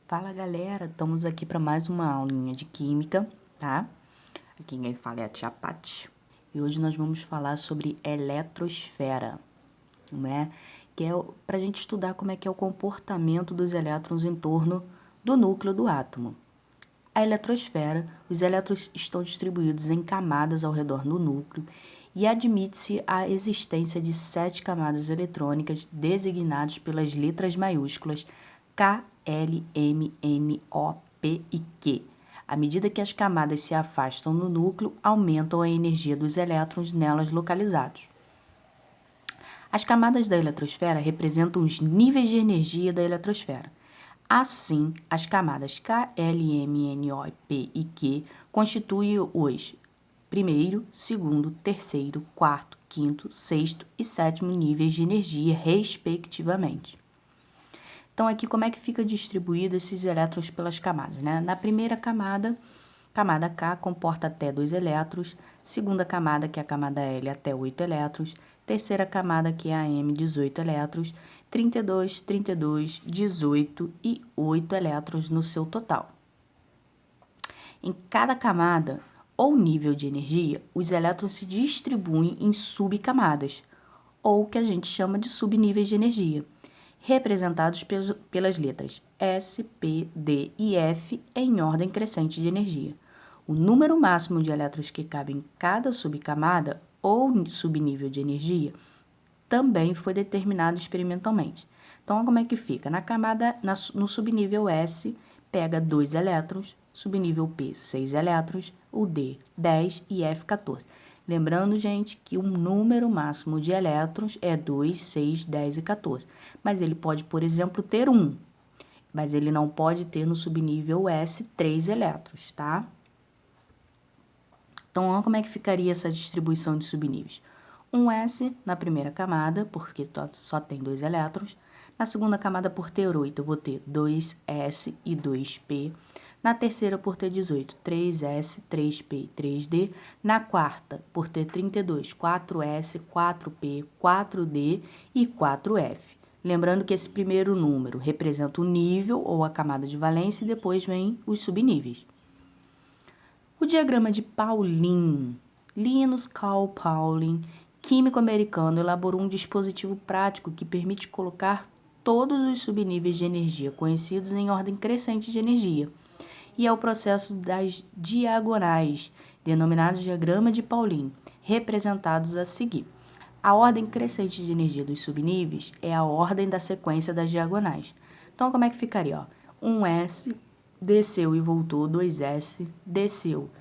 Fala galera, estamos aqui para mais uma aulinha de química, tá? Aqui quem fala é a tia Paty. E hoje nós vamos falar sobre eletrosfera, né? Que é para a gente estudar como é que é o comportamento dos elétrons em torno do núcleo do átomo. A eletrosfera, os elétrons estão distribuídos em camadas ao redor do núcleo e admite-se a existência de 7 camadas eletrônicas designadas pelas letras maiúsculas K, L, M, N, O, P e Q. À medida que as camadas se afastam do núcleo, aumentam a energia dos elétrons nelas localizados. As camadas da eletrosfera representam os níveis de energia da eletrosfera. Assim, as camadas K, L, M, N, O, P e Q constituem os primeiro, segundo, terceiro, quarto, quinto, sexto e sétimo níveis de energia, respectivamente. Então, aqui como é que fica distribuído esses elétrons pelas camadas, né? Na primeira camada, camada K comporta até 2 elétrons, segunda camada, que é a camada L, até 8 elétrons, terceira camada, que é a M, 18 elétrons, 32, 32, 18 e 8 elétrons no seu total. Em cada camada ou nível de energia, os elétrons se distribuem em subcamadas, ou que a gente chama de subníveis de energia, representados pelas letras S, P, D e F em ordem crescente de energia. O número máximo de elétrons que cabe em cada subcamada ou subnível de energia também foi determinado experimentalmente. Então, como é que fica? No subnível S, pega 2 elétrons, subnível P, 6 elétrons, o D, 10 e F, 14. Lembrando, gente, que o número máximo de elétrons é 2, 6, 10 e 14. Mas ele pode, por exemplo, ter 1. Mas ele não pode ter no subnível S 3 elétrons, tá? Então, olha como é que ficaria essa distribuição de subníveis. Um S na primeira camada, porque só tem 2 elétrons. Na segunda camada, por ter 8, eu vou ter 2S e 2P. Na terceira, por ter 18, 3S, 3P e 3D. Na quarta, por ter 32, 4S, 4P, 4D e 4F. Lembrando que esse primeiro número representa o nível ou a camada de valência e depois vem os subníveis. O diagrama de Pauling. Linus Carl Pauling, químico americano, elaborou um dispositivo prático que permite colocar todos os subníveis de energia conhecidos em ordem crescente de energia. E é o processo das diagonais, denominado diagrama de Pauling, representados a seguir. A ordem crescente de energia dos subníveis é a ordem da sequência das diagonais. Então, como é que ficaria? 1S, desceu e voltou, 2S, desceu,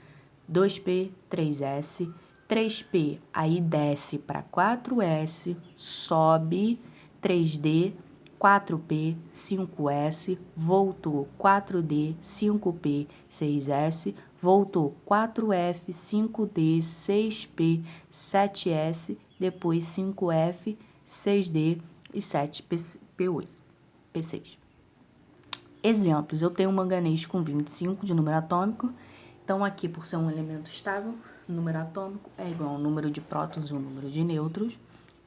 2P, 3S, 3P, aí desce para 4S, sobe, 3D, 4P, 5S, voltou 4D, 5P, 6S, voltou 4F, 5D, 6P, 7S, depois 5F, 6D e 7P8, P6. Exemplos, eu tenho um manganês com 25 de número atômico, então aqui por ser um elemento estável, o número atômico é igual ao número de prótons e o número de nêutrons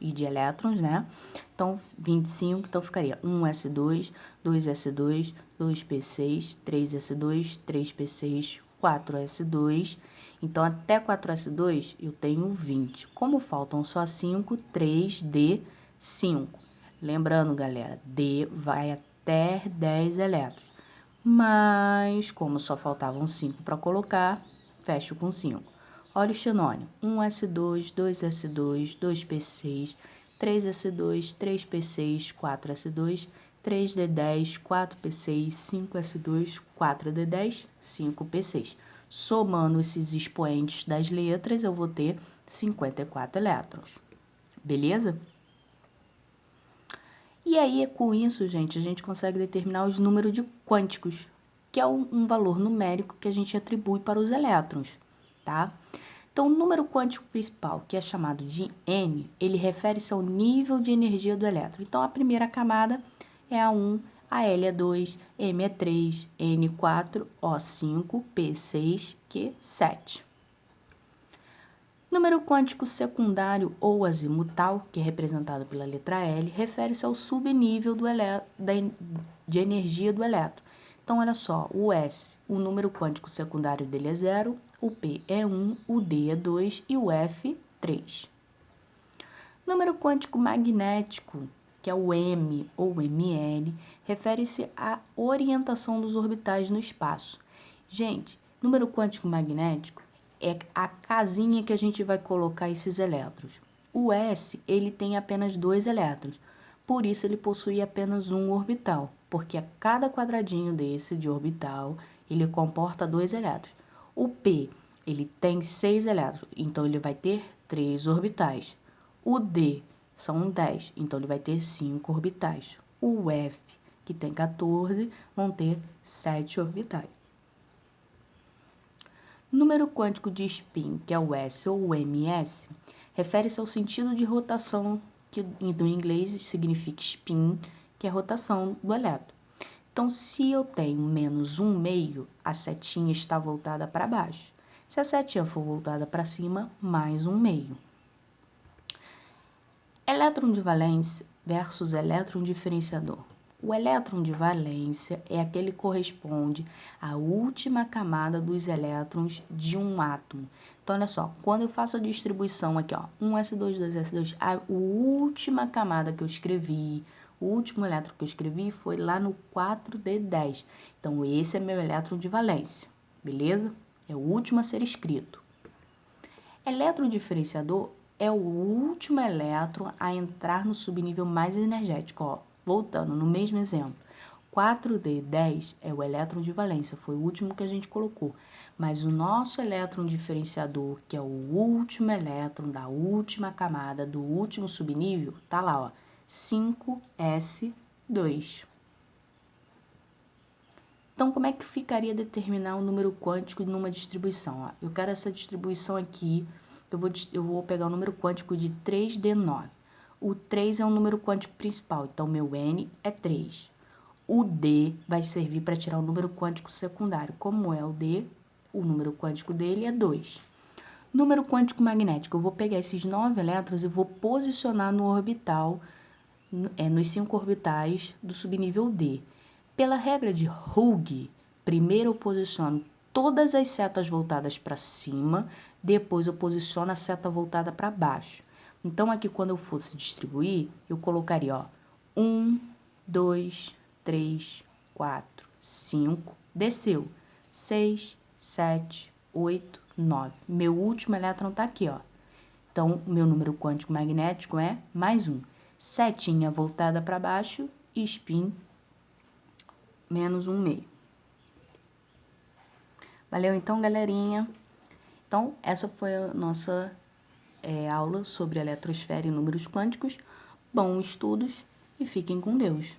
e de elétrons, né? Então, 25, então ficaria 1s2, 2s2, 2p6, 3s2, 3p6, 4s2. Então, até 4s2 eu tenho 20. Como faltam só 5, 3d, 5. Lembrando, galera, D vai até 10 elétrons. Mas, como só faltavam 5 para colocar, fecho com 5. Olha o xenônio. 1s2, 2s2, 2p6, 3s2, 3p6, 4s2, 3d10, 4p6, 5s2, 4d10, 5p6. Somando esses expoentes das letras, eu vou ter 54 elétrons. Beleza? E aí, com isso, gente, a gente consegue determinar os números de quânticos, que é um valor numérico que a gente atribui para os elétrons, tá? Então, o número quântico principal, que é chamado de N, ele refere-se ao nível de energia do elétron. Então, a primeira camada é a 1, a L é 2, M é 3, N 4, O 5, P 6, Q 7. Número quântico secundário ou azimutal, que é representado pela letra L, refere-se ao subnível de energia do elétron. Então, olha só, o S, o número quântico secundário dele é 0, o P é 1, o D é 2 e o F, 3. Número quântico magnético, que é o M ou ML, refere-se à orientação dos orbitais no espaço. Gente, número quântico magnético é a casinha que a gente vai colocar esses elétrons. O S, ele tem apenas 2 elétrons, por isso ele possui apenas um orbital, porque a cada quadradinho desse de orbital, ele comporta 2 elétrons. O P, ele tem 6 elétrons, então ele vai ter 3 orbitais. O D são 10, então ele vai ter 5 orbitais. O F, que tem 14, vão ter 7 orbitais. Número quântico de spin, que é o S ou o MS, refere-se ao sentido de rotação, que do inglês significa spin, que é a rotação do elétron. Então, se eu tenho menos 1/2, a setinha está voltada para baixo. Se a setinha for voltada para cima, mais 1/2. Elétron de valência versus elétron diferenciador. O elétron de valência é aquele que corresponde à última camada dos elétrons de um átomo. Então, olha só, quando eu faço a distribuição aqui, ó, 1s2, 2s2, a última camada que eu escrevi, o último elétron que eu escrevi foi lá no 4d10. Então, esse é meu elétron de valência, beleza? É o último a ser escrito. Elétron diferenciador é o último elétron a entrar no subnível mais energético. Ó, voltando no mesmo exemplo, 4d10 é o elétron de valência, foi o último que a gente colocou. Mas o nosso elétron diferenciador, que é o último elétron da última camada do último subnível, tá lá, ó, 5s2. Então, como é que ficaria determinar o número quântico numa distribuição? Ó, eu quero essa distribuição aqui. Eu vou pegar o número quântico de 3D9. O 3 é o número quântico principal, então meu N é 3. O D vai servir para tirar o número quântico secundário. Como é o D, o número quântico dele é 2. Número quântico magnético, eu vou pegar esses 9 elétrons e vou posicionar no orbital, nos 5 orbitais do subnível D. Pela regra de Hughes, primeiro eu posiciono todas as setas voltadas para cima, depois eu posiciono a seta voltada para baixo. Então, aqui quando eu fosse distribuir, eu colocaria, ó, 1, 2, 3, 4, 5, desceu, 6, 7, 8, 9. Meu último elétron está aqui, ó. Então, o meu número quântico magnético é mais 1. Setinha voltada para baixo e spin menos 1/2. Valeu então, galerinha? Então, essa foi a nossa aula sobre eletrosfera e números quânticos. Bons estudos e fiquem com Deus.